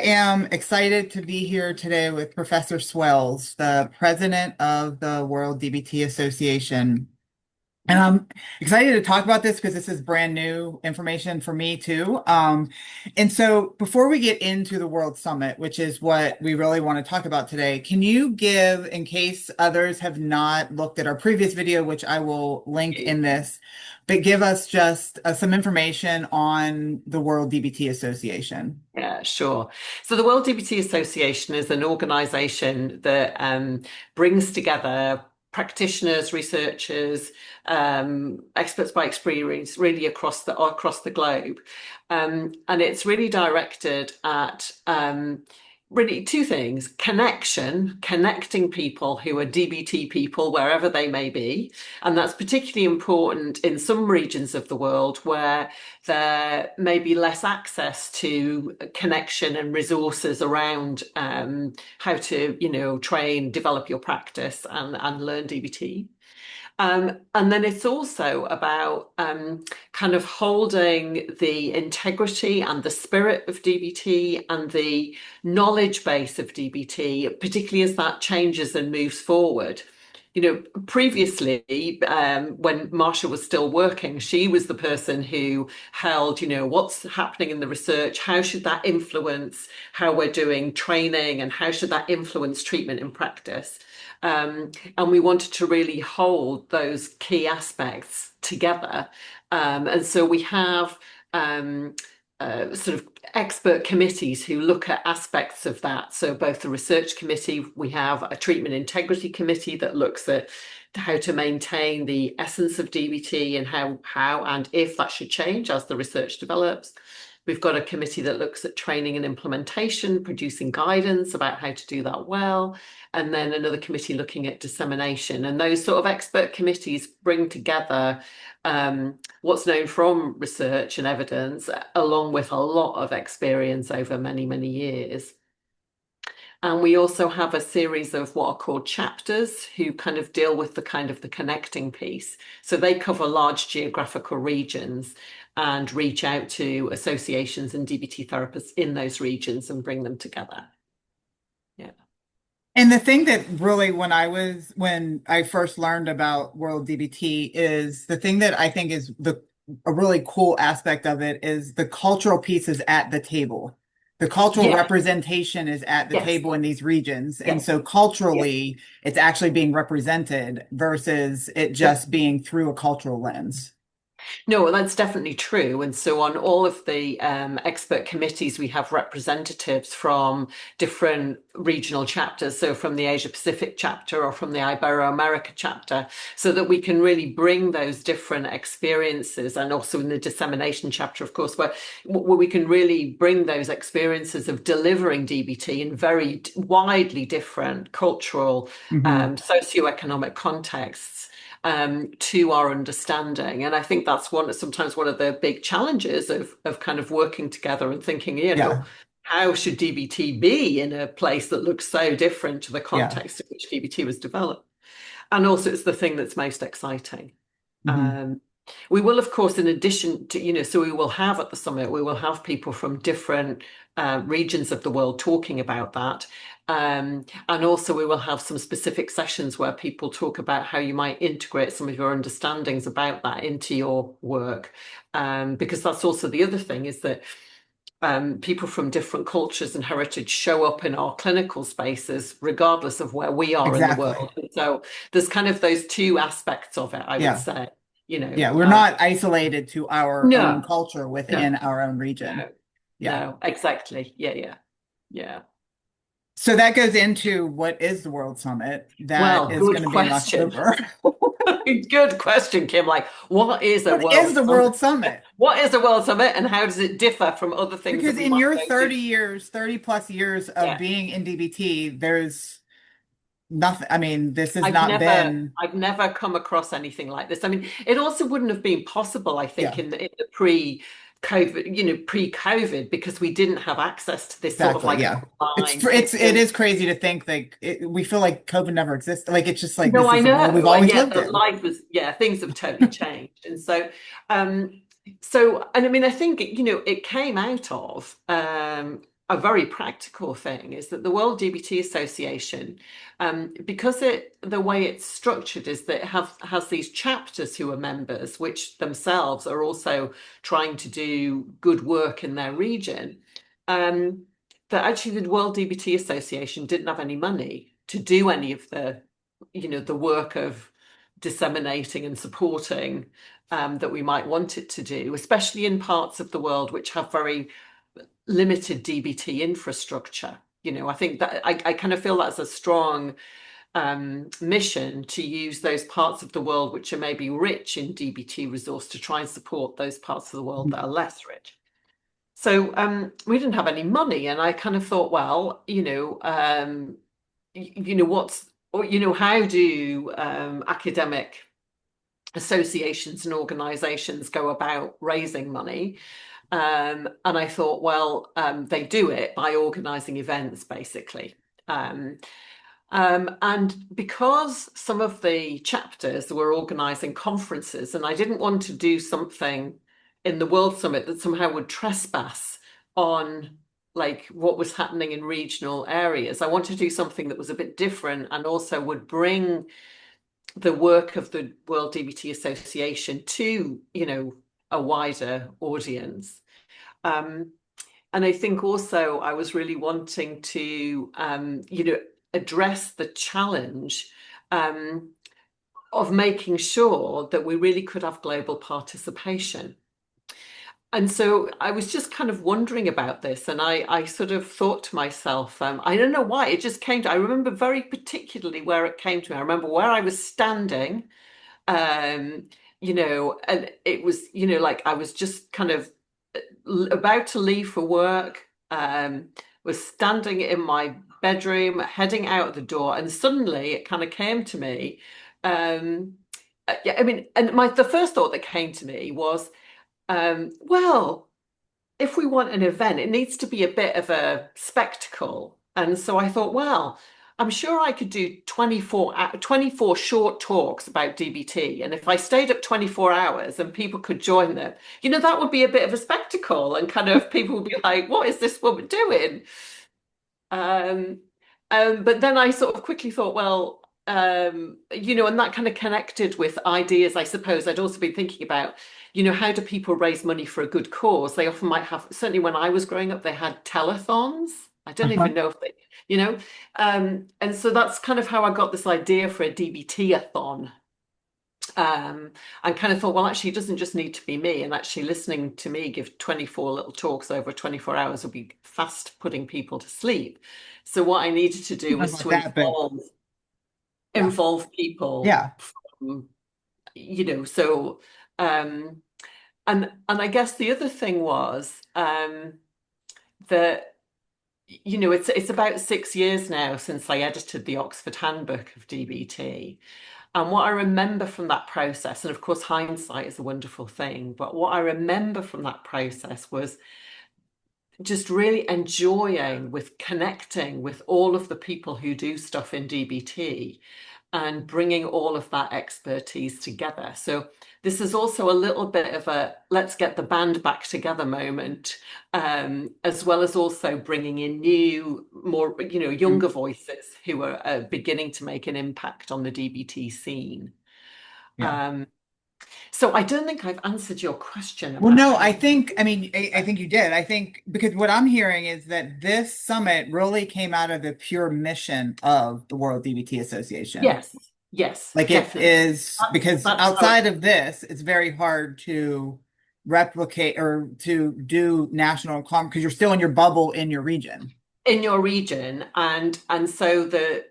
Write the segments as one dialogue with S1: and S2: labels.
S1: am excited to be here today with Professor Swells, the president of the World DBT Association. And I'm excited to talk about this because this is brand new information for me too. And so before we get into the World Summit, which is what we really want to talk about today, can you give, in case others have not looked at our previous video, which I will link in this, but give us just some information on the World DBT Association?
S2: Yeah, sure. So the World DBT Association is an organization that brings together practitioners, researchers, experts by experience, really across the globe, and it's really directed at really two things: connecting people who are DBT people wherever they may be, and that's particularly important in some regions of the world where there may be less access to connection and resources around how to, train, develop your practice and learn DBT. And then it's also about kind of holding the integrity and the spirit of DBT and the knowledge base of DBT, particularly as that changes and moves forward. Previously, when Marsha was still working, she was the person who held, what's happening in the research, how should that influence how we're doing training, and how should that influence treatment in practice. And we wanted to really hold those key aspects together. And so we have sort of expert committees who look at aspects of that. So both the research committee, we have a treatment integrity committee that looks at how to maintain the essence of DBT and how and if that should change as the research develops. We've got a committee that looks at training and implementation, producing guidance about how to do that well, and then another committee looking at dissemination. And those sort of expert committees bring together what's known from research and evidence, along with a lot of experience over many, many years. And we also have a series of what are called chapters who kind of deal with the connecting piece. So they cover large geographical regions and reach out to associations and DBT therapists in those regions and bring them together. Yeah.
S1: And the thing that really, when I first learned about World DBT, is the thing that I think is a really cool aspect of it is the cultural piece is at the table. The cultural representation is at the table in these regions. And so culturally, it's actually being represented versus it just being through a cultural lens.
S2: No, that's definitely true. And so on all of the expert committees, we have representatives from different regional chapters. So from the Asia Pacific chapter or from the Ibero-America chapter, so that we can really bring those different experiences, and also in the dissemination chapter, of course, where we can really bring those experiences of delivering DBT in very widely different cultural, socioeconomic contexts. To our understanding. And I think that's sometimes one of the big challenges of kind of working together and thinking, how should DBT be in a place that looks so different to the context in which DBT was developed? And also it's the thing that's most exciting. We will, of course, in addition to, so we will have at the summit, we will have people from different regions of the world talking about that. And also we will have some specific sessions where people talk about how you might integrate some of your understandings about that into your work. Because that's also the other thing, is that people from different cultures and heritage show up in our clinical spaces, regardless of where we are in the world. And so there's kind of those two aspects of it, I would say.
S1: We're not isolated to our own culture within our own region.
S2: No, exactly. Yeah.
S1: So that goes into what is the World Summit? That is going to be in October.
S2: Good question, Kim. Like, what is the
S1: World Summit?
S2: What is the World Summit, and how does it differ from other things?
S1: Because in your 30 plus years of being in DBT, there's nothing. I mean, this has
S2: I've never come across anything like this. I mean, it also wouldn't have been possible, I think, in the pre-COVID, because we didn't have access to this sort of
S1: it is crazy to think we feel like COVID never existed. Like, it's just like,
S2: no, I know
S1: we've always lived in.
S2: Life was things have totally changed. And so and I mean, I think it came out of a very practical thing is that the World DBT Association, because the way it's structured is that it has these chapters who are members, which themselves are also trying to do good work in their region. That actually the World DBT Association didn't have any money to do any of the work of disseminating and supporting that we might want it to do, especially in parts of the world which have very limited DBT infrastructure. I think that I kind of feel that's a strong mission to use those parts of the world which are maybe rich in DBT resource to try and support those parts of the world that are less rich. So we didn't have any money, and I kind of thought, well, how do academic associations and organizations go about raising money? And I thought, well, they do it by organizing events, basically. And because some of the chapters were organizing conferences, and I didn't want to do something in the World Summit that somehow would trespass on like what was happening in regional areas. I wanted to do something that was a bit different and also would bring the work of the World DBT Association to, a wider audience. And I think also I was really wanting to, address the challenge of making sure that we really could have global participation. And so I was just kind of wondering about this, and I sort of thought to myself, I don't know why, it just came to, I remember very particularly where it came to me. I remember where I was standing, and it was, like I was just kind of about to leave for work, was standing in my bedroom, heading out the door, and suddenly it kind of came to me. Yeah, I mean, and the first thought that came to me was, well, if we want an event, it needs to be a bit of a spectacle. And so I thought, well, I'm sure I could do 24 short talks about DBT. And if I stayed up 24 hours and people could join them, that would be a bit of a spectacle. And kind of people would be like, what is this woman doing? But then I sort of quickly thought, well, and that kind of connected with ideas, I suppose. I'd also been thinking about, how do people raise money for a good cause? They often might have, certainly when I was growing up, they had telethons. I don't even know if they, and so that's kind of how I got this idea for a DBT-a-thon. And kind of thought, well, actually, it doesn't just need to be me. And actually listening to me give 24 little talks over 24 hours would be fast putting people to sleep. So what I needed to do was to involve people.
S1: Yeah.
S2: So and I guess the other thing was that it's about 6 years now since I edited the Oxford Handbook of DBT. And what I remember from that process, and of course hindsight is a wonderful thing, but what I remember from that process was just really enjoying with connecting with all of the people who do stuff in DBT and bringing all of that expertise together. So this is also a little bit of a let's get the band back together moment, as well as also bringing in new, more, younger voices who are beginning to make an impact on the DBT scene.
S1: Yeah.
S2: So I don't think I've answered your question.
S1: Well, no, I think you did. I think because what I'm hearing is that this summit really came out of the pure mission of the World DBT Association.
S2: Yes.
S1: Like
S2: definitely.
S1: it is, because outside of this, it's very hard to replicate or to do national conference because you're still in your bubble in your region.
S2: In your region, and so the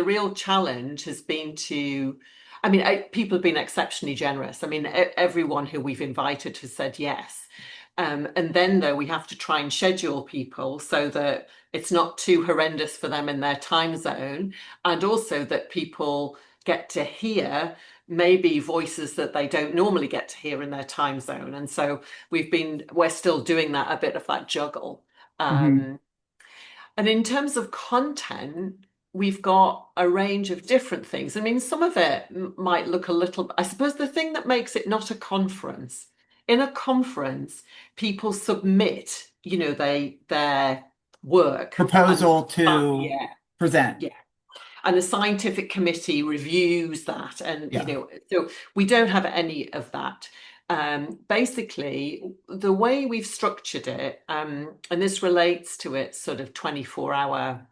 S2: real challenge has been to, I mean, people have been exceptionally generous. I mean, everyone who we've invited has said yes. And then though we have to try and schedule people so that it's not too horrendous for them in their time zone, and also that people get to hear maybe voices that they don't normally get to hear in their time zone. And so we're still doing that, a bit of that juggle.
S1: Mhm.
S2: And in terms of content, we've got a range of different things. I mean, some of it might look a little, I suppose the thing that makes it not a conference, in a conference, people submit, their work, and
S1: Proposal to
S2: yeah,
S1: present.
S2: yeah, and the scientific committee reviews that, and
S1: Yeah.
S2: so we don't have any of that. Basically, the way we've structured it, and this relates to its sort of 24-hour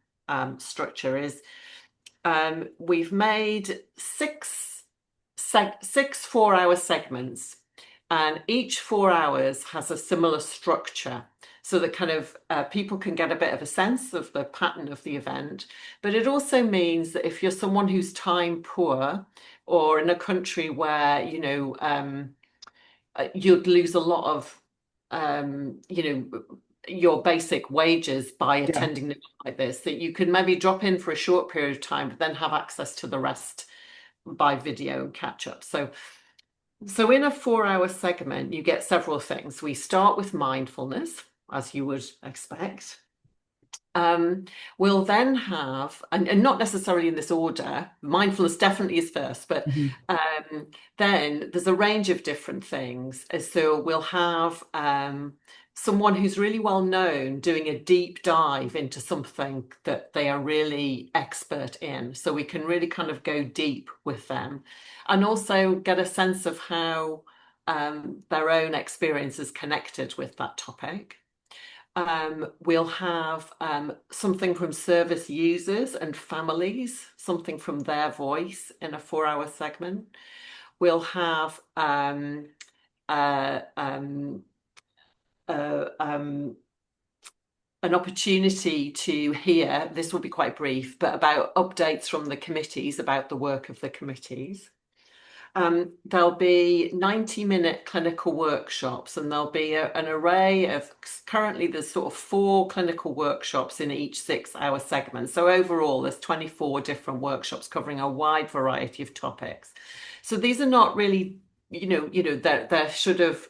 S2: structure, is we've made six 4-hour segments, and each 4 hours has a similar structure, so that kind of people can get a bit of a sense of the pattern of the event. But it also means that if you're someone who's time poor, or in a country where you'd lose a lot of your basic wages by
S1: Yeah.
S2: attending an event like this, that you could maybe drop in for a short period of time, but then have access to the rest by video and catch up. So in a 4-hour segment, you get several things. We start with mindfulness, as you would expect. We'll then have, and not necessarily in this order, mindfulness definitely is first, but
S1: Mhm.
S2: then there's a range of different things. So we'll have someone who's really well known doing a deep dive into something that they are really expert in. So we can really kind of go deep with them, and also get a sense of how their own experience is connected with that topic. We'll have something from service users and families, something from their voice in a 4-hour segment. We'll have uh, um, an opportunity to hear, this will be quite brief, but about updates from the committees, about the work of the committees. There'll be 90-minute clinical workshops, and there'll be an array of, currently there's sort of 4 clinical workshops in each 6-hour segment. So overall, there's 24 different workshops covering a wide variety of topics. So these are not really, they're sort of,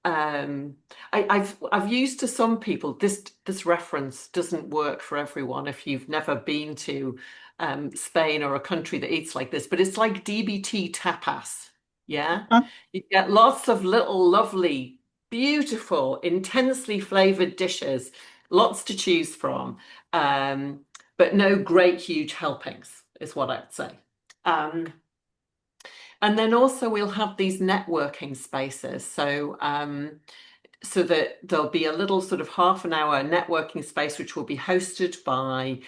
S2: I've used to some people, this reference doesn't work for everyone if you've never been to Spain or a country that eats like this, but it's like DBT tapas. Yeah.
S1: Huh?
S2: You get lots of little lovely, beautiful, intensely flavored dishes, lots to choose from, but no great huge helpings, is what I'd say. And then also we'll have these networking spaces. So that there'll be a little sort of half an hour networking space, which will be hosted by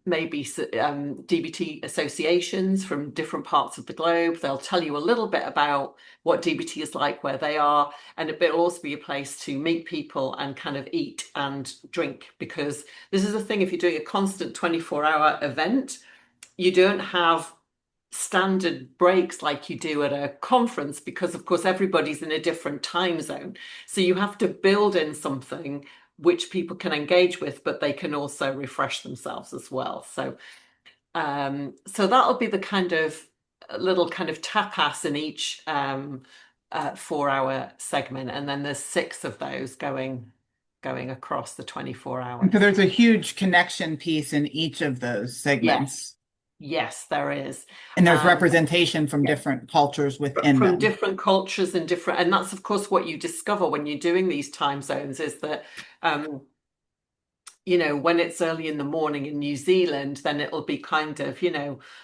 S2: maybe DBT associations from different parts of the globe. They'll tell you a little bit about what DBT is like where they are, and it'll also be a place to meet people and kind of eat and drink, because this is the thing, if you're doing a constant 24-hour event, you don't have standard breaks like you do at a conference, because of course everybody's in a different time zone. So you have to build in something which people can engage with, but they can also refresh themselves as well. So that'll be the kind of little kind of tapas in each 4-hour segment, and then there's 6 of those going across the 24
S1: And
S2: hours.
S1: so there's a huge connection piece in each of those
S2: Yes,
S1: segments.
S2: yes, there is.
S1: And there's
S2: And
S1: representation from different cultures within
S2: from
S1: them.
S2: different cultures and different, and that's of course what you discover when you're doing these time zones, is that when it's early in the morning in New Zealand, then it'll be kind of,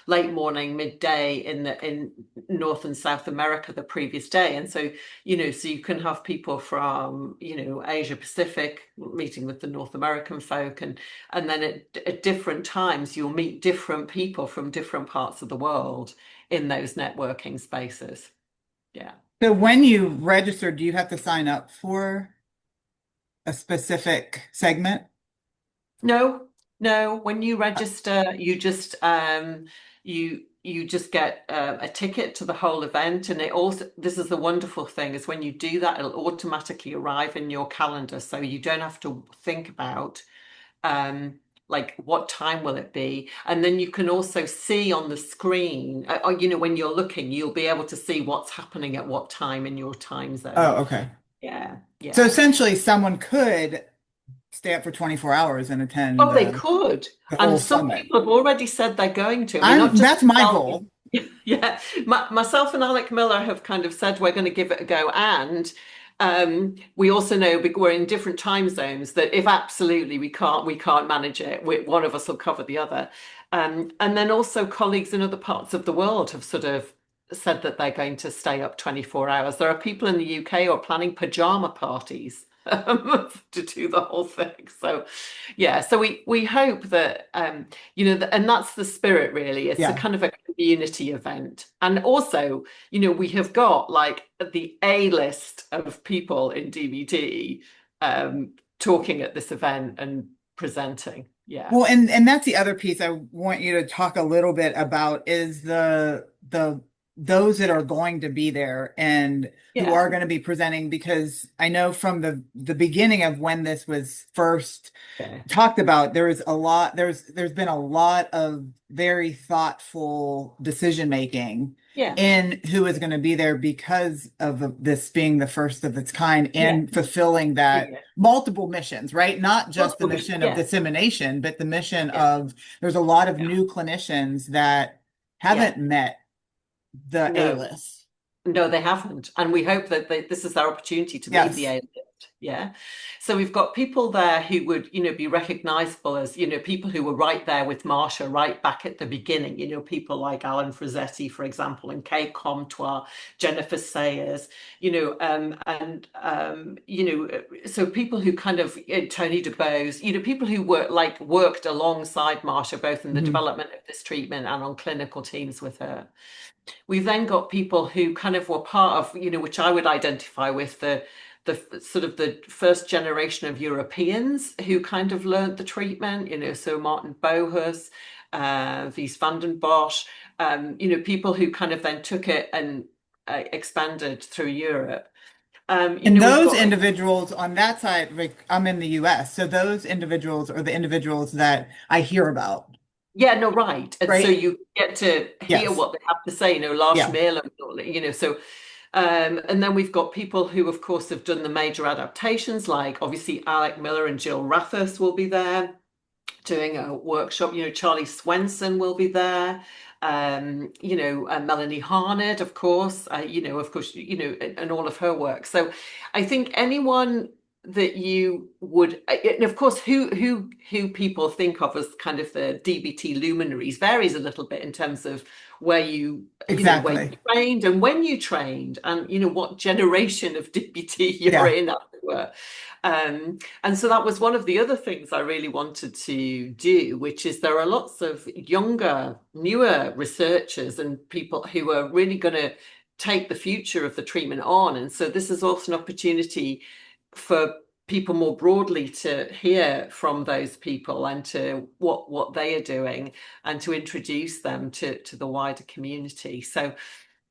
S2: late morning, midday in North and South America the previous day. And so, so you can have people from, Asia Pacific meeting with the North American folk, and then at different times you'll meet different people from different parts of the world in those networking spaces. Yeah.
S1: So when you register, do you have to sign up for a specific segment?
S2: No, no. When you register, you just get a ticket to the whole event, and it also, this is the wonderful thing, is when you do that, it'll automatically arrive in your calendar, so you don't have to think about like what time will it be, and then you can also see on the screen, when you're looking, you'll be able to see what's happening at what time in your time zone.
S1: Oh, okay.
S2: Yeah,
S1: So
S2: yeah.
S1: essentially someone could stay up for 24 hours and attend
S2: Oh, they could.
S1: the whole
S2: And some
S1: summit.
S2: people have already said they're going to. I mean, not just
S1: That's my
S2: themselves.
S1: goal.
S2: Yeah, myself and Alec Miller have kind of said we're going to give it a go, and we also know we're in different time zones that if absolutely we can't manage it, one of us will cover the other. And then also colleagues in other parts of the world have sort of said that they're going to stay up 24 hours. There are people in the UK who are planning pajama parties to do the whole thing. So yeah, so we hope that and that's the spirit really. It's a
S1: Yeah.
S2: kind of a community event. And also, we have got like the A list of people in DBT talking at this event and presenting. Yeah.
S1: Well, and that's the other piece I want you to talk a little bit about is the those that are going to be there and who
S2: Yeah.
S1: are going to be presenting, because I know from the beginning of when this was first
S2: Yeah.
S1: talked about, there's been a lot of very thoughtful decision making
S2: Yeah.
S1: in who is going to be there because of this being the first of its kind
S2: Yeah.
S1: and fulfilling that
S2: Yeah.
S1: multiple missions, right? Not just the
S2: Multiple
S1: mission of
S2: yeah.
S1: dissemination, but the mission
S2: Yeah.
S1: of there's a lot of
S2: Yeah.
S1: new clinicians that
S2: Yeah.
S1: haven't met the A
S2: No.
S1: list.
S2: No, they haven't. And we hope that this is their opportunity to meet the
S1: Yes.
S2: A-list. Yeah. So we've got people there who would, be recognizable as, people who were right there with Marsha right back at the beginning, people like Alan Frazzetti, for example, and Kay Comtois, Jennifer Sayers, so people who kind of, Tony DeBose, people who worked alongside Marsha, both in the
S1: Mhm.
S2: development of this treatment and on clinical teams with her. We've then got people who kind of were part of, which I would identify with the sort of the first generation of Europeans who kind of learned the treatment, so Martin Bohus, Wies van den Bosch, people who kind of then took it and expanded through Europe.
S1: And
S2: We've
S1: those
S2: got
S1: individuals on that side, like I'm in the US, so those individuals are the individuals that I hear about,
S2: Yeah, no, right. And so
S1: right?
S2: you get to hear
S1: Yes.
S2: what they have to say, Lars
S1: Yeah.
S2: Schmeler, so and then we've got people who, of course, have done the major adaptations, like obviously Alec Miller and Jill Rathers will be there doing a workshop. Charlie Swenson will be there. Melanie Harned, of course, and all of her work. So I think anyone that you would, and of course, who people think of as kind of the DBT luminaries varies a little bit in terms of where where you
S1: Exactly.
S2: trained and when you trained, and what generation of DBT you're
S1: Yeah.
S2: in, as it were. And so that was one of the other things I really wanted to do, which is there are lots of younger, newer researchers and people who are really going to take the future of the treatment on. And so this is also an opportunity for people more broadly to hear from those people and to what they are doing and to introduce them to the wider community. So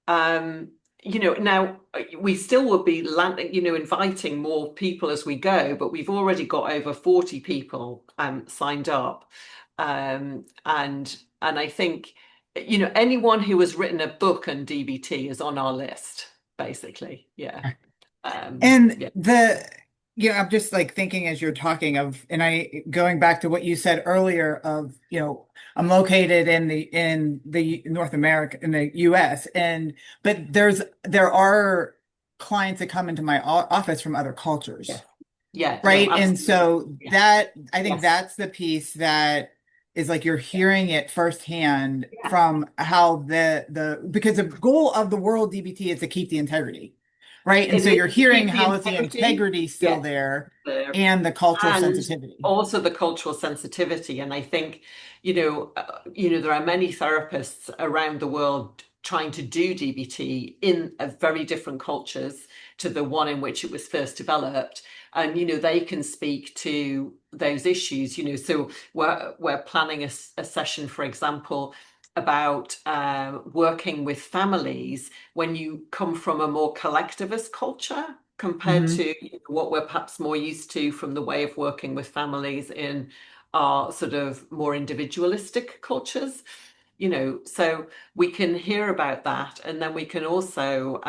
S2: now we still will be inviting more people as we go, but we've already got over 40 people signed up. And I think, anyone who has written a book on DBT is on our list, basically. Yeah.
S1: And
S2: Yeah.
S1: I'm just like thinking as you're talking of, and I going back to what you said earlier of, I'm located in the North America, in the US, but there are clients that come into my office from other cultures,
S2: Yeah. Yeah. No,
S1: right? And
S2: absolutely.
S1: so
S2: Yeah.
S1: I think
S2: Yes.
S1: that's the piece that is like you're hearing it firsthand
S2: Yeah.
S1: from how because the goal of the World DBT is to keep the integrity, right? And
S2: It
S1: so
S2: is
S1: you're
S2: to
S1: hearing
S2: keep the
S1: how is the
S2: integrity.
S1: integrity still
S2: Yes.
S1: there
S2: There.
S1: and the cultural
S2: And
S1: sensitivity.
S2: also the cultural sensitivity. And I think, there are many therapists around the world trying to do DBT in very different cultures to the one in which it was first developed. And, they can speak to those issues, so we're planning a session, for example, about working with families when you come from a more collectivist culture compared
S1: Mhm.
S2: to what we're perhaps more used to from the way of working with families in our sort of more individualistic cultures. So we can hear about that, and then we can also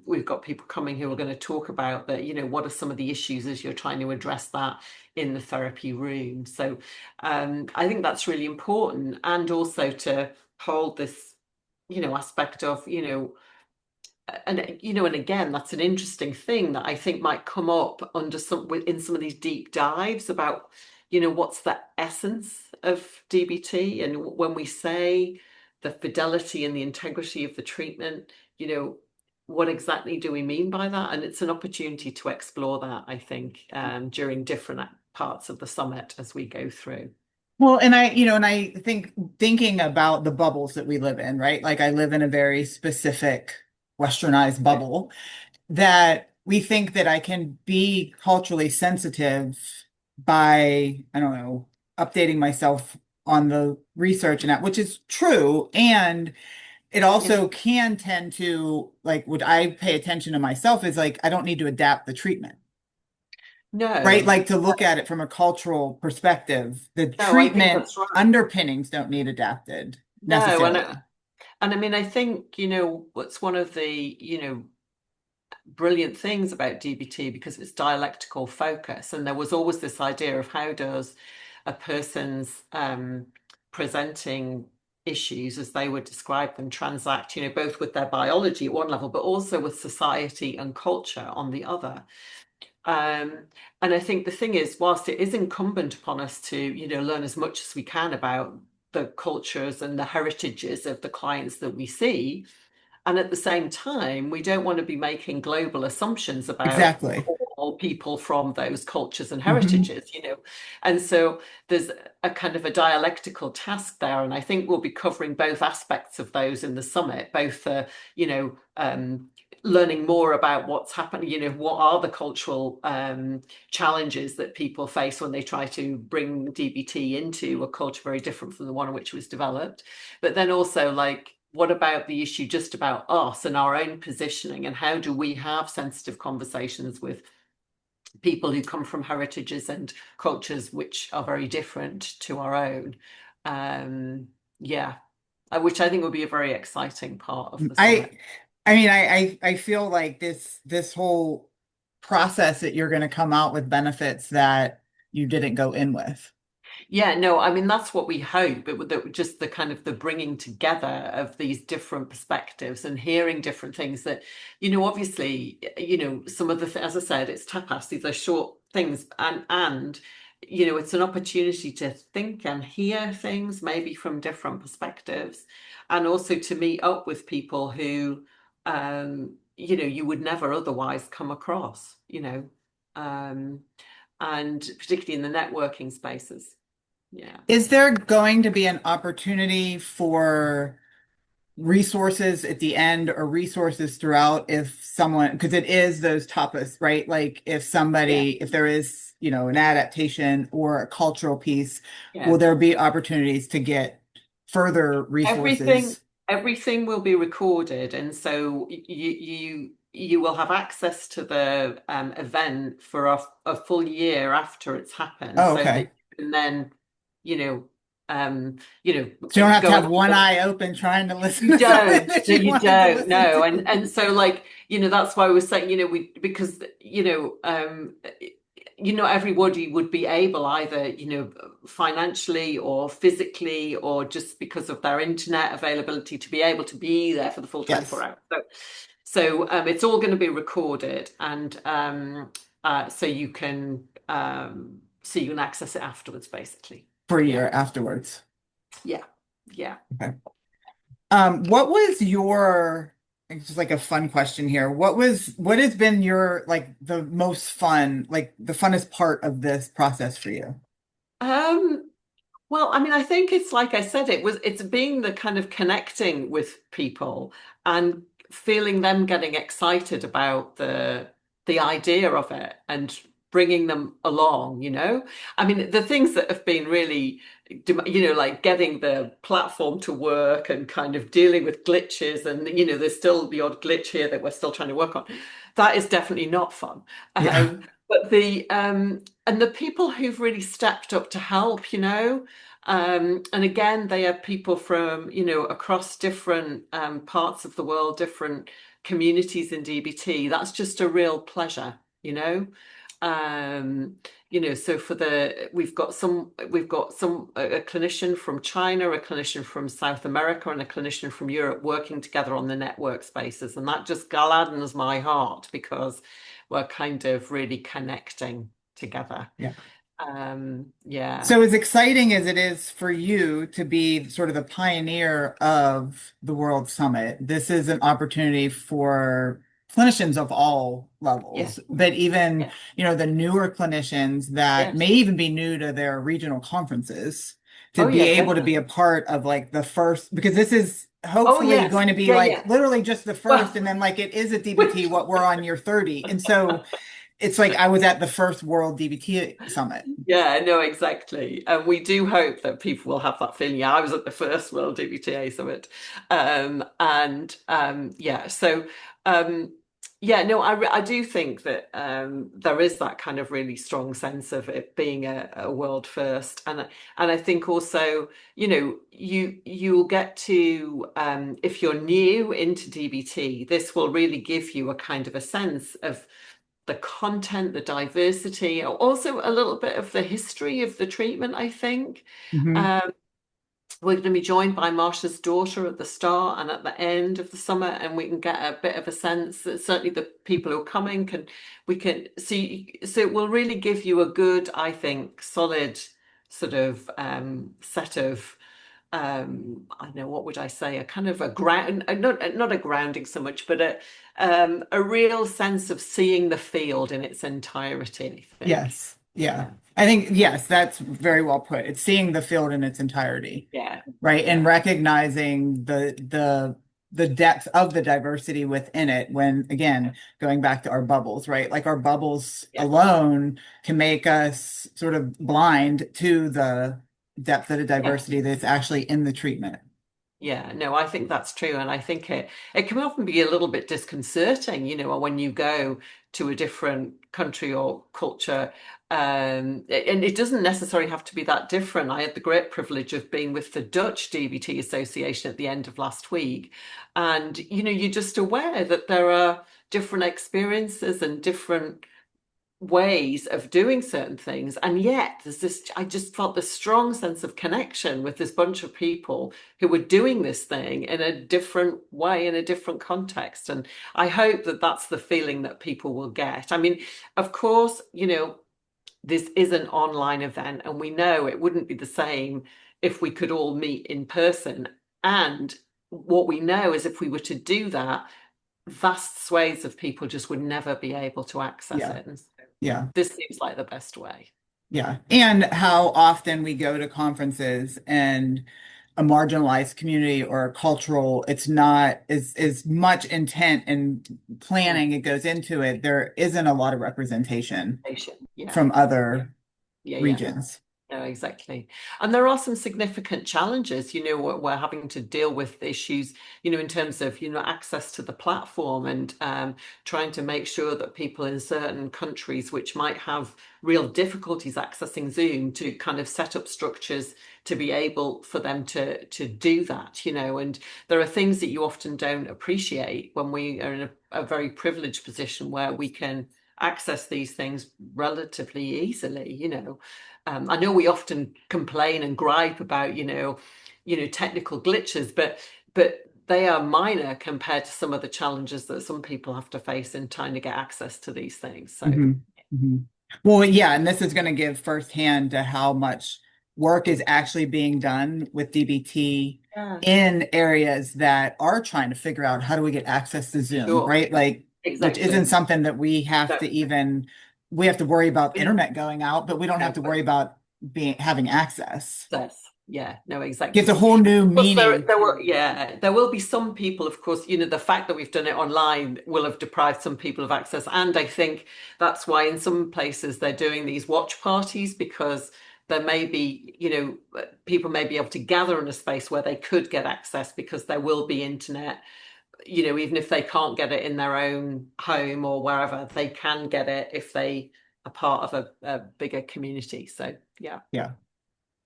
S2: we've got people coming who are going to talk about that, what are some of the issues as you're trying to address that in the therapy room. So I think that's really important, and also to hold this aspect of, and again, that's an interesting thing that I think might come up under in some of these deep dives about, what's the essence of DBT, and when we say the fidelity and the integrity of the treatment, what exactly do we mean by that? And it's an opportunity to explore that, I think, during different parts of the summit as we go through.
S1: Well, and I think thinking about the bubbles that we live in, right? Like I live in a very specific westernized
S2: Yeah.
S1: bubble that we think that I can be culturally sensitive by, I don't know, updating myself on the research and that, which is true. And it
S2: Yeah.
S1: also can tend to, like, what I pay attention to myself is like, I don't need to adapt the treatment, right?
S2: No,
S1: Like to look at it from a cultural perspective, the
S2: no, I think
S1: treatment
S2: that's right.
S1: underpinnings don't need adapted
S2: No,
S1: necessarily.
S2: and I mean, I think, what's one of the, brilliant things about DBT, because it's dialectical focus, and there was always this idea of how does a person's presenting issues as they would describe them transact, both with their biology at one level, but also with society and culture on the other. Um, and I think the thing is, whilst it is incumbent upon us to, learn as much as we can about the cultures and the heritages of the clients that we see, and at the same time, we don't want to be making global assumptions about
S1: Exactly.
S2: all people from those cultures and
S1: Hmm.
S2: heritages, And so there's a kind of a dialectical task there. And I think we'll be covering both aspects of those in the summit, both you know, learning more about what's happening, what are the cultural challenges that people face when they try to bring DBT into a culture very different from the one in which it was developed. But then also, like, what about the issue just about us and our own positioning, and how do we have sensitive conversations with people who come from heritages and cultures which are very different to our own? Yeah, which I think will be a very exciting part of the summit.
S1: I I mean I feel like this whole process that you're going to come out with benefits that you didn't go in with.
S2: Yeah, no, I mean that's what we hope. Just the kind of the bringing together of these different perspectives and hearing different things that, obviously, some of as I said, it's tapas. These are short things, and it's an opportunity to think and hear things maybe from different perspectives, and also to meet up with people who, you would never otherwise come across, um, and particularly in the networking spaces. Yeah.
S1: Is there going to be an opportunity for resources at the end or resources throughout if someone, because it is those tapas, right? Like if
S2: Yeah.
S1: somebody, if there is, an adaptation or a cultural piece, will
S2: Yeah.
S1: there be opportunities to get further
S2: Everything
S1: resources?
S2: everything will be recorded, and so you will have access to the event for a full year after it's happened,
S1: Oh,
S2: so that
S1: okay.
S2: you can then, you know, you
S1: So you don't have to
S2: go
S1: have
S2: and
S1: one eye open trying to listen
S2: you
S1: to something
S2: don't.
S1: that
S2: No,
S1: you
S2: you
S1: wanted to
S2: don't.
S1: listen
S2: No,
S1: to.
S2: and so, like, that's why I was saying, we because not everybody would be able, either, financially or physically or just because of their internet availability, to be able to be there for the full 24
S1: Yes,
S2: hours. So it's all going to be recorded, and so you can access it afterwards, basically.
S1: for a
S2: Yeah.
S1: year afterwards.
S2: Yeah. Yeah.
S1: Okay. What was your, it's just like a fun question here. What has been your, like, the most fun, like the funnest part of this process for you?
S2: Um, Well, I mean, I think it's like I said, it's being the kind of connecting with people and feeling them getting excited about the idea of it and bringing them along, I mean, the things that have been really, like getting the platform to work and kind of dealing with glitches, and, there's still the odd glitch here that we're still trying to work on. That is definitely not fun.
S1: Yeah.
S2: But and the people who've really stepped up to help, and again, they are people from, across different parts of the world, different communities in DBT. That's just a real pleasure, So we've got a clinician from China, a clinician from South America, and a clinician from Europe working together on the network spaces, and that just gladdens my heart because we're kind of really connecting together.
S1: Yeah.
S2: Yeah.
S1: So as exciting as it is for you to be sort of the pioneer of the World Summit, this is an opportunity for clinicians of all
S2: Yeah.
S1: levels, but even,
S2: Yeah.
S1: the newer clinicians that may
S2: Yes.
S1: even be new to their regional conferences to
S2: Oh
S1: be
S2: yeah,
S1: able to be
S2: definitely.
S1: a part of like the first, because this is
S2: Oh
S1: hopefully
S2: yes.
S1: going to be
S2: Yeah,
S1: like
S2: yeah.
S1: literally just the first,
S2: Well,
S1: and then like it is a DBT,
S2: which
S1: what we're on year 30. And so it's like I was at the first World DBT Summit.
S2: yeah, no, exactly. And we do hope that people will have that feeling. Yeah, I was at the first World DBTA Summit. And yeah, so um, yeah, no, I do think that there is that kind of really strong sense of it being a world first. And I think also, you'll get to if you're new into DBT, this will really give you a kind of a sense of the content, the diversity, also a little bit of the history of the treatment, I think.
S1: Mhm.
S2: Um, we're going to be joined by Marsha's daughter at the start and at the end of the summit, and we can get a bit of a sense that certainly the people who are coming we can see. So it will really give you a good, I think, solid sort of set of I don't know, what would I say, a kind of a ground, not a grounding so much, but a real sense of seeing the field in its entirety, I think.
S1: Yes. Yeah.
S2: Yeah,
S1: I think, yes, that's very well put. It's seeing the field in its entirety,
S2: yeah,
S1: right? And
S2: yeah,
S1: recognizing the depth of the diversity within it when, again, going back to our bubbles, right? Like our bubbles
S2: yeah.
S1: alone can make us sort of blind to the depth of the
S2: Yeah.
S1: diversity that's actually in the treatment.
S2: Yeah, no, I think that's true. And I think it can often be a little bit disconcerting, when you go to a different country or culture. And it doesn't necessarily have to be that different. I had the great privilege of being with the Dutch DBT Association at the end of last week. And, you're just aware that there are different experiences and different ways of doing certain things. And yet there's this, I just felt this strong sense of connection with this bunch of people who were doing this thing in a different way, in a different context. And I hope that that's the feeling that people will get. I mean, of course, this is an online event, and we know it wouldn't be the same if we could all meet in person. And what we know is if we were to do that, vast swathes of people just would never be able to access
S1: Yeah.
S2: it. And so
S1: Yeah.
S2: this seems like the best way.
S1: Yeah. And how often we go to conferences and a marginalized community or cultural, it's not as much intent and
S2: Mm.
S1: planning it goes into it. There isn't a lot of representation
S2: Yeah,
S1: from
S2: yeah,
S1: other
S2: yeah, yeah.
S1: regions.
S2: No, exactly. And there are some significant challenges, we're having to deal with issues, in terms of, access to the platform and trying to make sure that people in certain countries which might have real difficulties accessing Zoom to kind of set up structures to be able for them to do that, and there are things that you often don't appreciate when we are in a very privileged position where we can access these things relatively easily, I know we often complain and gripe about, technical glitches, but they are minor compared to some of the challenges that some people have to face in trying to get access to these things. So
S1: Hmm. Hmm. Well, yeah, and this is going to give firsthand to how much work is actually being done with DBT
S2: yeah,
S1: in areas that are trying to figure out how do we get access to Zoom,
S2: sure,
S1: right? Like, which isn't
S2: exactly.
S1: something that
S2: No,
S1: we have to worry about
S2: we-
S1: internet going out, but we don't have
S2: no,
S1: to
S2: but
S1: worry about having access.
S2: yes, yeah, no,
S1: Gives a
S2: exactly.
S1: whole new
S2: Of course,
S1: meaning.
S2: there will be some people, of course, the fact that we've done it online will have deprived some people of access. And I think that's why in some places they're doing these watch parties because there may be, people may be able to gather in a space where they could get access because there will be internet, even if they can't get it in their own home or wherever, they can get it if they are part of a bigger community. So, yeah,
S1: Yeah.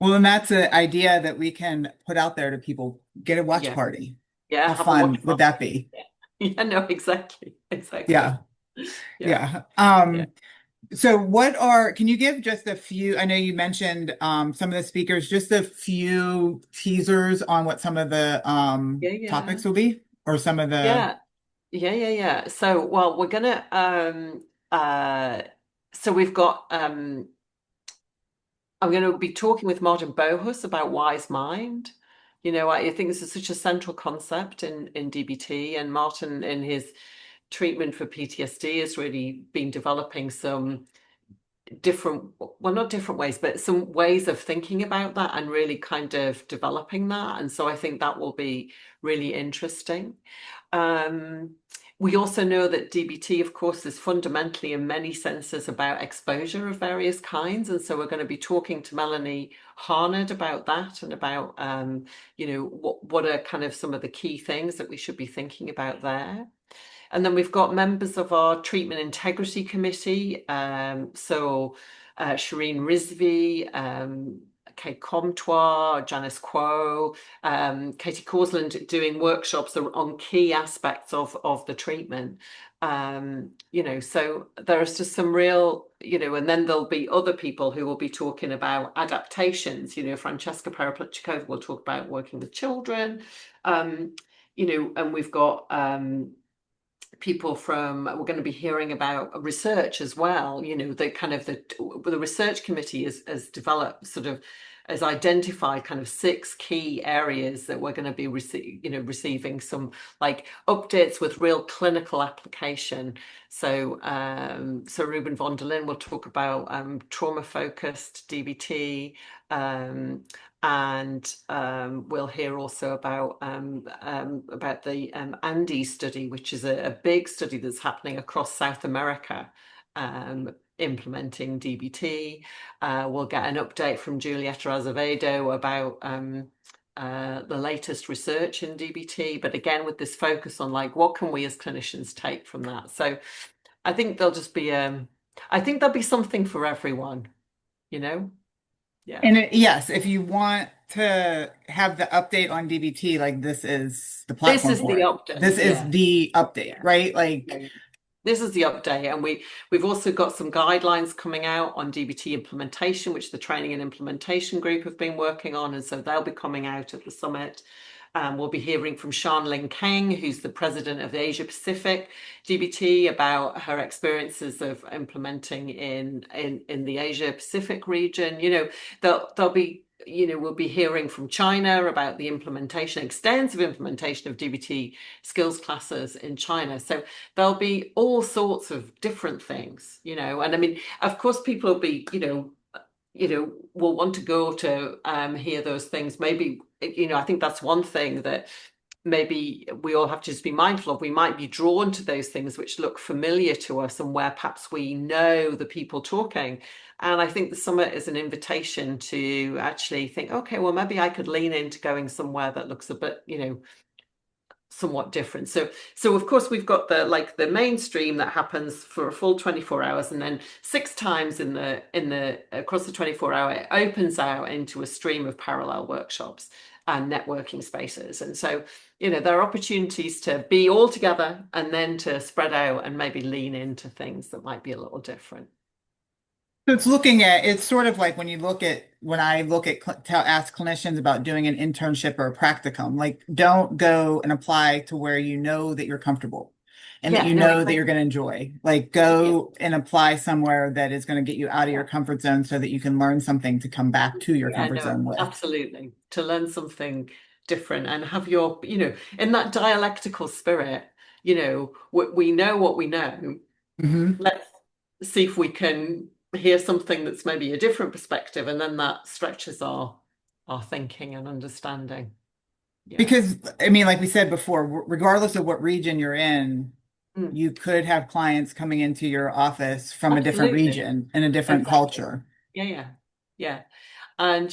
S1: Well, and that's an idea that we can put out there to people. Get a watch
S2: yeah,
S1: party.
S2: yeah,
S1: How
S2: have a watch
S1: fun would
S2: party.
S1: that be?
S2: Yeah, yeah, no, exactly, exactly.
S1: Yeah.
S2: Yeah,
S1: Yeah.
S2: yeah.
S1: So can you give just a few, I know you mentioned some of the speakers, just a few teasers on what some of the
S2: Yeah, yeah,
S1: topics will be, or some of the,
S2: yeah, yeah. So, well, we're gonna so we've got I'm going to be talking with Martin Bohus about wise mind. I think this is such a central concept in DBT, and Martin, in his treatment for PTSD, has really been developing some different, well, not different ways, but some ways of thinking about that and really kind of developing that. And so I think that will be really interesting. Um, we also know that DBT, of course, is fundamentally in many senses about exposure of various kinds. And so we're going to be talking to Melanie Harned about that and about, what are kind of some of the key things that we should be thinking about there. And then we've got members of our Treatment Integrity Committee. Shireen Rizvi, Kate Comtois, Janice Quo, Katie Causland doing workshops on key aspects of the treatment. So there's just some real, and then there'll be other people who will be talking about adaptations. Francesca Parapletchikova will talk about working with children. And we've got people we're going to be hearing about research as well. The kind of the research committee has developed has identified kind of 6 key areas that we're going to be receiving some like updates with real clinical application. So Ruben von der Linde will talk about trauma focused DBT. And we'll hear also about the Andy study, which is a big study that's happening across South America, implementing DBT. We'll get an update from Julieta Azevedo about the latest research in DBT, but again with this focus on like what can we as clinicians take from that. So I think I think there'll be something for everyone, you know? Yeah.
S1: and yes, if you want to have the update on DBT, like this is the
S2: This
S1: platform
S2: is
S1: for
S2: the
S1: it.
S2: update.
S1: This is
S2: Yeah.
S1: the update,
S2: Yeah.
S1: right? Like,
S2: This is the update, and we've also got some guidelines coming out on DBT implementation, which the training and implementation group have been working on, and so they'll be coming out at the summit. We'll be hearing from Shan-Ling Kang, who's the president of the Asia Pacific DBT, about her experiences of implementing in the Asia Pacific region. There'll be we'll be hearing from China about the extensive implementation of DBT skills classes in China. So there'll be all sorts of different things, and I mean, of course, people will be, will want to go to hear those things. Maybe, I think that's one thing that maybe we all have to just be mindful of. We might be drawn to those things which look familiar to us and where perhaps we know the people talking. And I think the summit is an invitation to actually think, okay, well, maybe I could lean into going somewhere that looks a bit, somewhat different. So of course we've got the mainstream that happens for a full 24 hours, and then 6 times in the across the 24-hour it opens out into a stream of parallel workshops and networking spaces. And so there are opportunities to be all together and then to spread out and maybe lean into things that might be a little different.
S1: so it's sort of like when I look at, ask clinicians about doing an internship or a practicum, like don't go and apply to where you know that you're comfortable and that
S2: Yeah,
S1: you
S2: no,
S1: know that you're
S2: exactly.
S1: going to enjoy. Like
S2: Yeah.
S1: go and apply somewhere that is going to get you out of your comfort zone so that you can learn something to come back to your
S2: Yeah,
S1: comfort
S2: no,
S1: zone with.
S2: absolutely. To learn something different and have your, in that dialectical spirit, we know what we know.
S1: Hmm.
S2: Let's see if we can hear something that's maybe a different perspective, and then that stretches our thinking and understanding. Yeah.
S1: Because, I mean, like we said before, regardless of what region you're in,
S2: Mm,
S1: you could have clients coming into your office from a different
S2: absolutely.
S1: region and a different
S2: Exactly.
S1: culture.
S2: Yeah, yeah. Yeah. And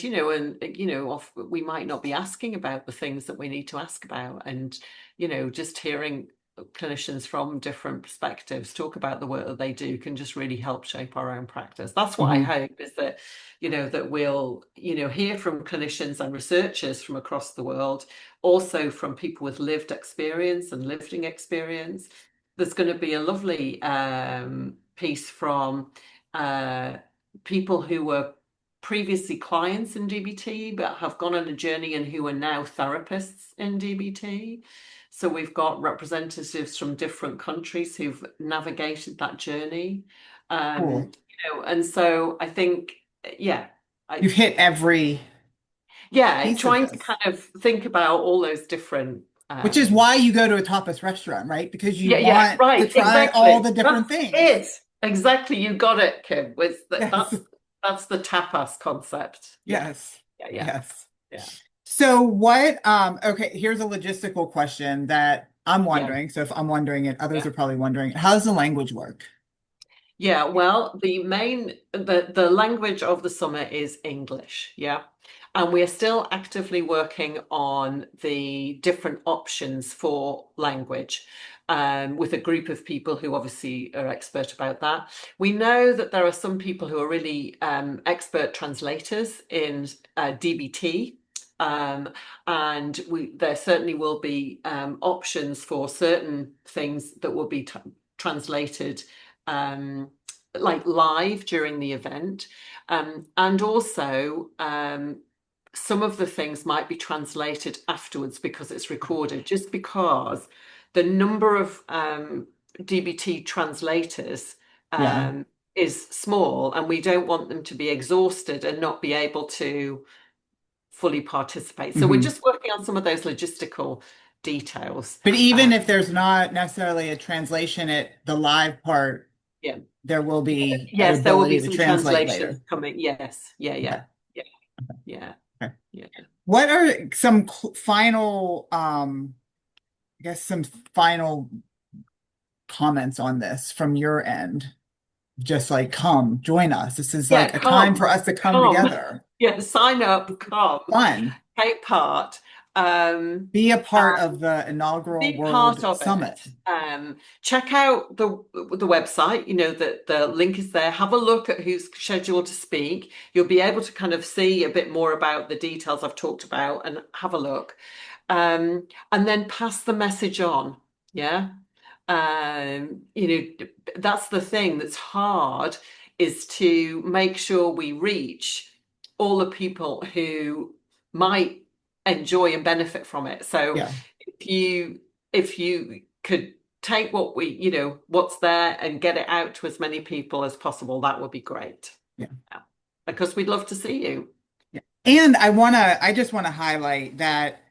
S2: we might not be asking about the things that we need to ask about, and just hearing clinicians from different perspectives talk about the work that they do can just really help shape our own practice. That's what I
S1: Hmm.
S2: hope, is that that we'll hear from clinicians and researchers from across the world, also from people with lived experience and living experience. There's going to be a lovely piece from people who were previously clients in DBT but have gone on a journey and who are now therapists in DBT. So we've got representatives from different countries who've navigated that journey.
S1: Cool.
S2: And so I think, yeah, I
S1: You've hit every
S2: yeah,
S1: piece of
S2: trying to
S1: this,
S2: kind of think about all those different
S1: which is why you go to a tapas restaurant, right? Because you
S2: yeah,
S1: want to
S2: right,
S1: try all
S2: exactly.
S1: the different
S2: That's
S1: things.
S2: it. Exactly, you got it, Kim. With
S1: Yes.
S2: that's the tapas concept. Yeah,
S1: Yes.
S2: yeah, yeah,
S1: Yes.
S2: yeah,
S1: So what, okay, here's a logistical question that I'm
S2: yeah,
S1: wondering. So if I'm wondering it, others
S2: yeah.
S1: are probably wondering, how does the language work?
S2: Yeah, well, the language of the summit is English, yeah. And we are still actively working on the different options for language, with a group of people who obviously are expert about that. We know that there are some people who are really expert translators in DBT. Um, and there certainly will be options for certain things that will be translated um, like live during the event. And also, some of the things might be translated afterwards because it's recorded, just because the number of DBT translators
S1: Yeah.
S2: is small, and we don't want them to be exhausted and not be able to fully participate. So we're
S1: Hmm.
S2: just working on some of those logistical details.
S1: But even if there's not necessarily a translation at the live part,
S2: Yeah.
S1: there will be an
S2: Yes, there will be
S1: ability to
S2: some
S1: translate
S2: translations
S1: later.
S2: coming. Yes. Yeah,
S1: Okay.
S2: yeah, yeah, yeah,
S1: Okay.
S2: yeah.
S1: What are some final, I guess some final comments on this from your end? Just like, come, join us. This is
S2: Yeah,
S1: like a time for
S2: come,
S1: us to come
S2: come.
S1: together.
S2: Yeah, sign up, come,
S1: Fun.
S2: take part. Um,
S1: Be a part of the inaugural
S2: be part
S1: World
S2: of
S1: Summit.
S2: it. Check out the website. You know that the link is there. Have a look at who's scheduled to speak. You'll be able to kind of see a bit more about the details I've talked about and have a look. And then pass the message on. Yeah. You know, that's the thing that's hard, is to make sure we reach all the people who might enjoy and benefit from it. So
S1: Yeah.
S2: if you could take what what's there and get it out to as many people as possible, that would be great.
S1: Yeah.
S2: Yeah. Because we'd love to see you.
S1: Yeah. And I just want to highlight that,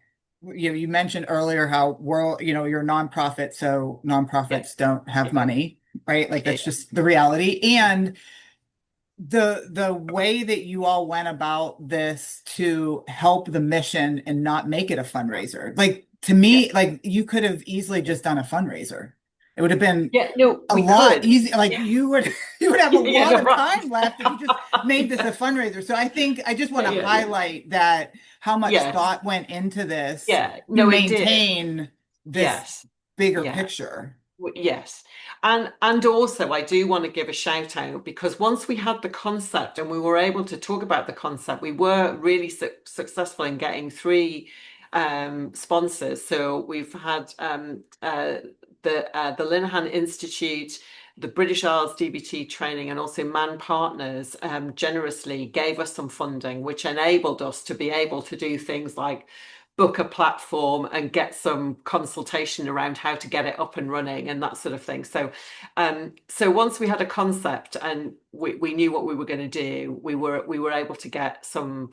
S1: you mentioned earlier how you're a nonprofit, so
S2: Yeah,
S1: nonprofits don't have
S2: yeah,
S1: money, right? Like
S2: yeah,
S1: that's just the reality. And the way that you all went about this to help the mission and not make it a fundraiser. Like to
S2: yeah,
S1: me, like you could have easily just done a fundraiser. It would have been
S2: yeah. No,
S1: a
S2: we
S1: lot
S2: could.
S1: easier. Like
S2: Yeah,
S1: you would have a
S2: yeah,
S1: lot
S2: no,
S1: of
S2: right.
S1: time left if you just made this
S2: Yeah,
S1: a fundraiser. So I think I just
S2: yeah,
S1: want to
S2: yeah, yeah.
S1: highlight that how much
S2: Yes.
S1: thought went into this
S2: Yeah.
S1: to
S2: No, it did.
S1: maintain this
S2: Yes.
S1: bigger
S2: Yeah.
S1: picture.
S2: Yes. And also I do want to give a shout out, because once we had the concept and we were able to talk about the concept, we were really successful in getting three sponsors. So we've had the Linehan Institute, the British Isles DBT training, and also Man Partners generously gave us some funding, which enabled us to be able to do things like book a platform and get some consultation around how to get it up and running and that sort of thing. So once we had a concept and we knew what we were going to do, we were able to get some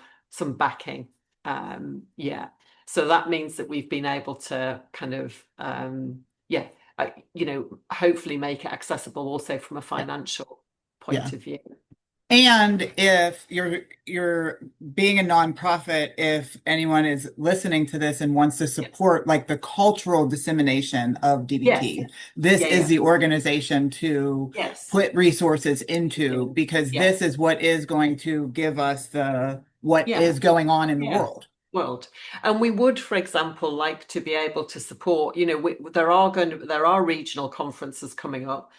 S2: backing. Yeah. So that means that we've been able to kind of yeah, hopefully make it accessible also from a
S1: Yeah.
S2: financial
S1: Yeah.
S2: point of view.
S1: And if you're being a nonprofit, if anyone is listening to this and wants to
S2: Yeah.
S1: support like the cultural dissemination of
S2: Yes.
S1: DBT, this
S2: Yeah,
S1: is
S2: yeah.
S1: the organization to
S2: Yes.
S1: put resources
S2: Yeah.
S1: into, because
S2: Yeah.
S1: this is what is going to give us the what
S2: Yeah.
S1: is going on in the
S2: Yeah.
S1: world.
S2: World. And we would, for example, like to be able to support, there are regional conferences coming up,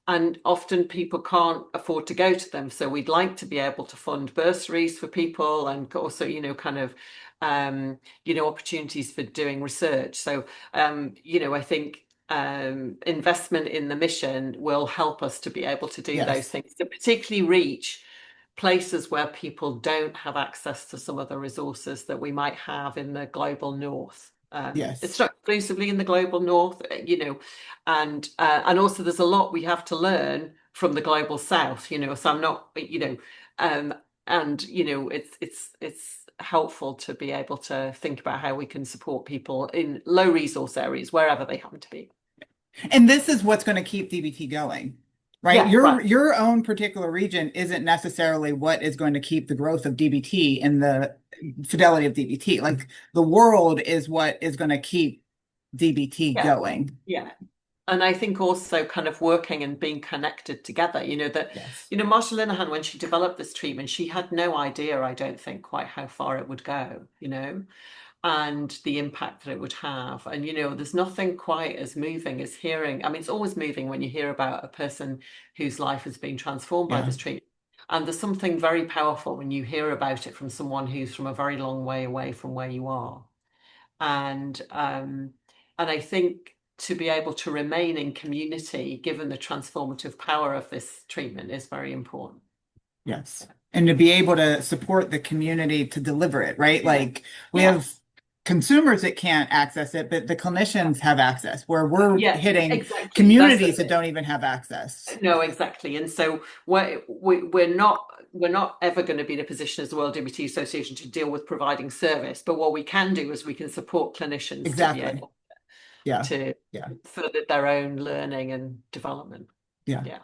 S2: and often people can't afford to go to them. So we'd like to be able to fund bursaries for people, and also, kind of opportunities for doing research. So I think investment in the mission will help us to be able to do those
S1: Yes.
S2: things, to particularly reach places where people don't have access to some of the resources that we might have in the global north. It's
S1: Yes.
S2: not exclusively in the global north, and also there's a lot we have to learn from the global south, So I'm not, and it's helpful to be able to think about how we can support people in low resource areas, wherever they happen to be.
S1: And this is what's going to keep DBT going, right?
S2: Yeah, right.
S1: Your own particular region isn't necessarily what is going to keep the growth of DBT and the fidelity of DBT. Like the world is what is going to keep DBT
S2: Yeah,
S1: going.
S2: yeah. And I think also kind of working and being connected together,
S1: Yes.
S2: Marsha Linehan, when she developed this treatment, she had no idea, I don't think, quite how far it would go, and the impact that it would have. And, there's nothing quite as moving as hearing. I mean, it's always moving when you hear about a person whose life has been transformed by
S1: Yeah.
S2: this treatment. And there's something very powerful when you hear about it from someone who's from a very long way away from where you are. And I think to be able to remain in community, given the transformative power of this treatment, is very important.
S1: Yes. And to be able to support the community to deliver it, right?
S2: Yeah.
S1: Like we
S2: Yeah.
S1: have consumers that can't access it, but the clinicians have access, where we're
S2: Yeah,
S1: hitting
S2: exactly. That's the
S1: communities that
S2: thing.
S1: don't even have access.
S2: No, exactly. And so we're not ever going to be in a position as the World DBT Association to deal with providing service. But what we can do is we can support clinicians to be
S1: Exactly.
S2: able
S1: Yeah.
S2: to
S1: Yeah.
S2: further their own learning and development.
S1: Yeah.
S2: Yeah.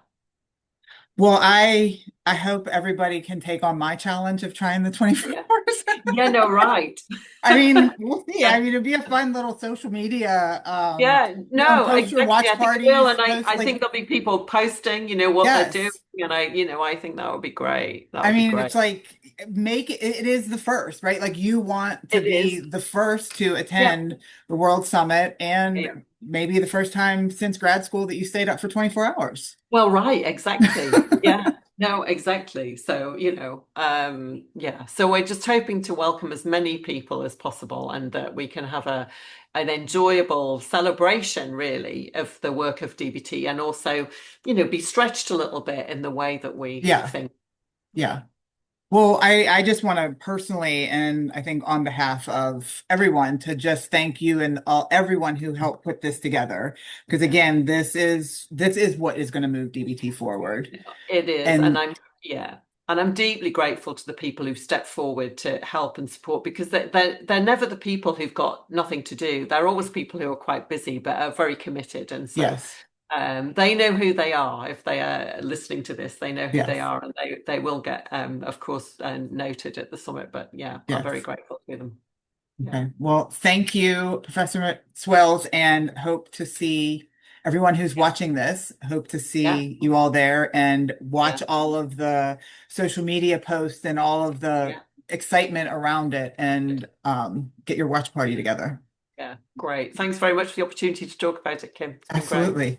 S1: Well, I hope everybody can take on my challenge of trying the 24
S2: Yeah.
S1: hours.
S2: Yeah, no, right.
S1: I mean, we'll see. I
S2: Yeah.
S1: mean, it'd be a fun little social media,
S2: Yeah, no,
S1: post your
S2: exactly.
S1: watch
S2: I think it will, and
S1: parties,
S2: I,
S1: post
S2: I think
S1: like,
S2: there'll be people posting, what they're doing,
S1: yes.
S2: and I think that would be great. That
S1: I
S2: would be
S1: mean,
S2: great.
S1: it's like make it, it is the first, right? Like you want to
S2: It
S1: be
S2: is.
S1: the first to
S2: Yeah.
S1: attend the World Summit
S2: Yeah.
S1: and maybe the first time since grad school that you stayed up for 24 hours.
S2: Well, right, exactly. Yeah. No, exactly. So, yeah. So we're just hoping to welcome as many people as possible and that we can have an enjoyable celebration, really, of the work of DBT and also, be stretched a little bit in the way that we
S1: Yeah.
S2: think.
S1: Yeah. Well, I just want to personally, and I think on behalf of everyone, to just thank you and everyone who helped put this together. Because
S2: Yeah.
S1: again, this is what is going to move DBT forward.
S2: It is, and
S1: And
S2: I'm deeply grateful to the people who've stepped forward to help and support because they're never the people who've got nothing to do. They're always people who are quite busy but are very committed, and so
S1: yes,
S2: they know who they are. If they are listening to this, they know who they
S1: yes,
S2: are, and they will get, of course, noted at the summit. But yeah, I'm very
S1: yes.
S2: grateful to them. Yeah,
S1: Okay. Well, thank you, Professor Swells, and hope to see everyone who's
S2: yeah,
S1: watching this. Hope to
S2: yeah,
S1: see you all there and
S2: yeah,
S1: watch all of the social media posts and all of the
S2: yeah,
S1: excitement around it and get your watch party together.
S2: yeah. Great. Thanks very much for the opportunity to talk about it, Kim. It's been great.
S1: Absolutely.